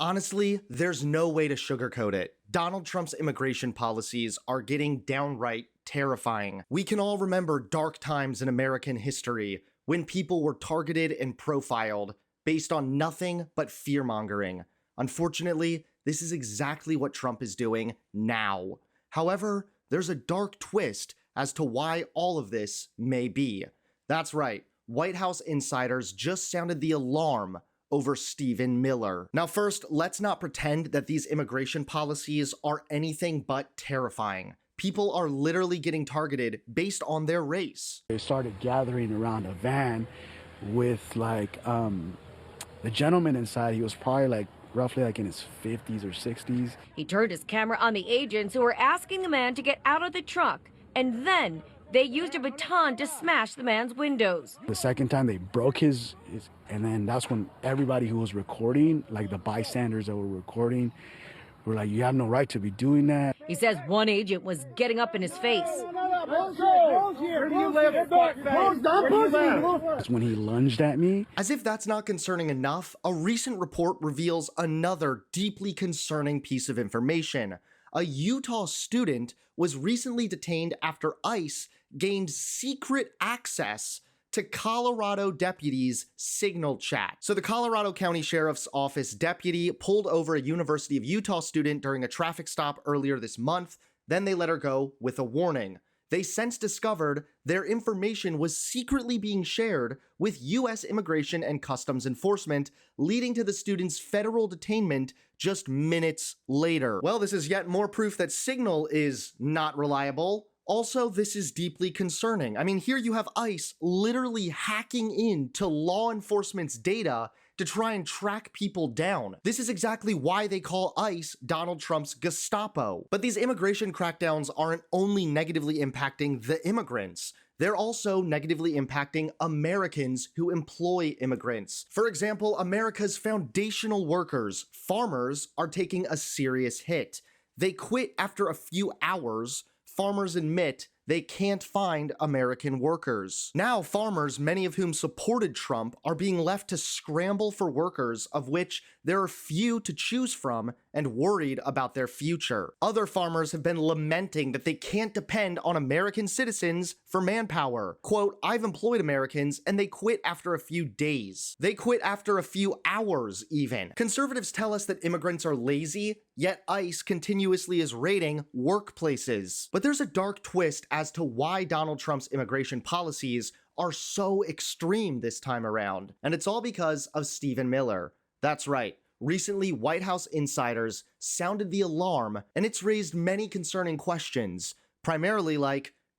Honestly, there's no way to sugarcoat it. Donald Trump's immigration policies are getting downright terrifying. We can all remember dark times in American history when people were targeted and profiled based on nothing but fear-mongering. Unfortunately, this is exactly what Trump is doing now. However, there's a dark twist as to why all of this may be. That's right, White House insiders just sounded the alarm over Stephen Miller. Now first, let's not pretend that these immigration policies are anything but terrifying. People are literally getting targeted based on their race. They started gathering around a van with the gentleman inside. He was probably roughly in his 50s or 60s. He turned his camera on the agents who were asking the man to get out of the truck, and then they used a baton to smash the man's windows. The second time they broke his and then that's when everybody who was recording, the bystanders that were recording, were like, you have no right to be doing that. He says one agent was getting up in his face. Where do you live? That's when he lunged at me. As if that's not concerning enough, a recent report reveals another deeply concerning piece of information. A Utah student was recently detained after ICE gained secret access to Colorado deputies' Signal chat. So the Colorado County Sheriff's Office deputy pulled over a University of Utah student during a traffic stop earlier this month. Then they let her go with a warning. They since discovered their information was secretly being shared with U.S. Immigration and Customs Enforcement, leading to the student's federal detainment just minutes later. Well, this is yet more proof that Signal is not reliable. Also, this is deeply concerning. I mean, here you have ICE literally hacking into law enforcement's data to try and track people down. This is exactly why they call ICE Donald Trump's Gestapo. But these immigration crackdowns aren't only negatively impacting the immigrants. They're also negatively impacting Americans who employ immigrants. For example, America's foundational workers, farmers, are taking a serious hit. They quit after a few hours. Farmers admit they can't find American workers. Now, farmers, many of whom supported Trump, are being left to scramble for workers, of which there are few to choose from, and worried about their future. Other farmers have been lamenting that they can't depend on American citizens for manpower. Quote, I've employed Americans and they quit after a few days. They quit after a few hours, even. Conservatives tell us that immigrants are lazy, yet ICE continuously is raiding workplaces. But there's a dark twist as to why Donald Trump's immigration policies are so extreme this time around. And it's all because of Stephen Miller. That's right. Recently, White House insiders sounded the alarm, and it's raised many concerning questions, primarily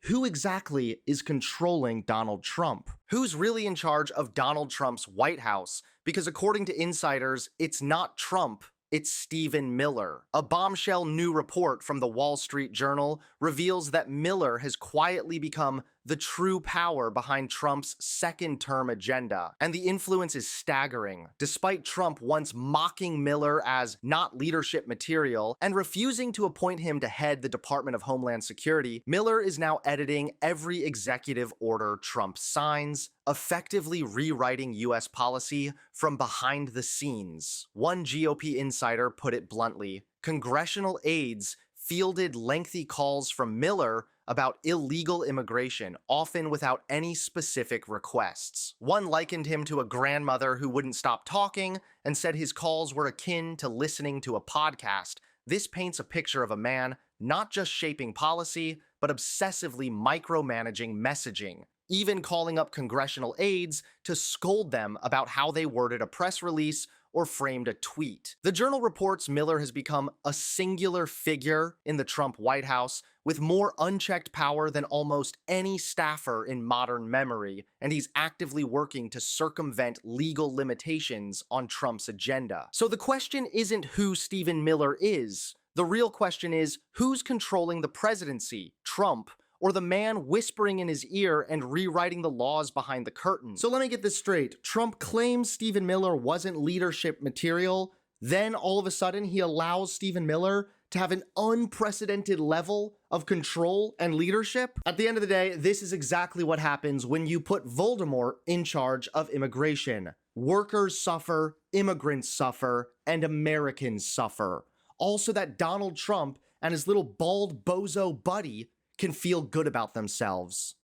who exactly is controlling Donald Trump? Who's really in charge of Donald Trump's White House? Because according to insiders, it's not Trump, it's Stephen Miller. A bombshell new report from the Wall Street Journal reveals that Miller has quietly become the true power behind Trump's second-term agenda. And the influence is staggering. Despite Trump once mocking Miller as not leadership material and refusing to appoint him to head the Department of Homeland Security, Miller is now editing every executive order Trump signs, effectively rewriting U.S. policy from behind the scenes. One GOP insider put it bluntly: congressional aides fielded lengthy calls from Miller about illegal immigration, often without any specific requests. One likened him to a grandmother who wouldn't stop talking and said his calls were akin to listening to a podcast. This paints a picture of a man not just shaping policy, but obsessively micromanaging messaging, even calling up congressional aides to scold them about how they worded a press release or framed a tweet. The Journal reports Miller has become a singular figure in the Trump White House with more unchecked power than almost any staffer in modern memory, and he's actively working to circumvent legal limitations on Trump's agenda. So the question isn't who Stephen Miller is. The real question is, who's controlling the presidency? Trump, or the man whispering in his ear and rewriting the laws behind the curtain? So let me get this straight. Trump claims Stephen Miller wasn't leadership material, then all of a sudden he allows Stephen Miller to have an unprecedented level of control and leadership? At the end of the day, this is exactly what happens when you put Voldemort in charge of immigration. Workers suffer, immigrants suffer and Americans suffer. Also, that Donald Trump and his little bald bozo buddy can feel good about themselves.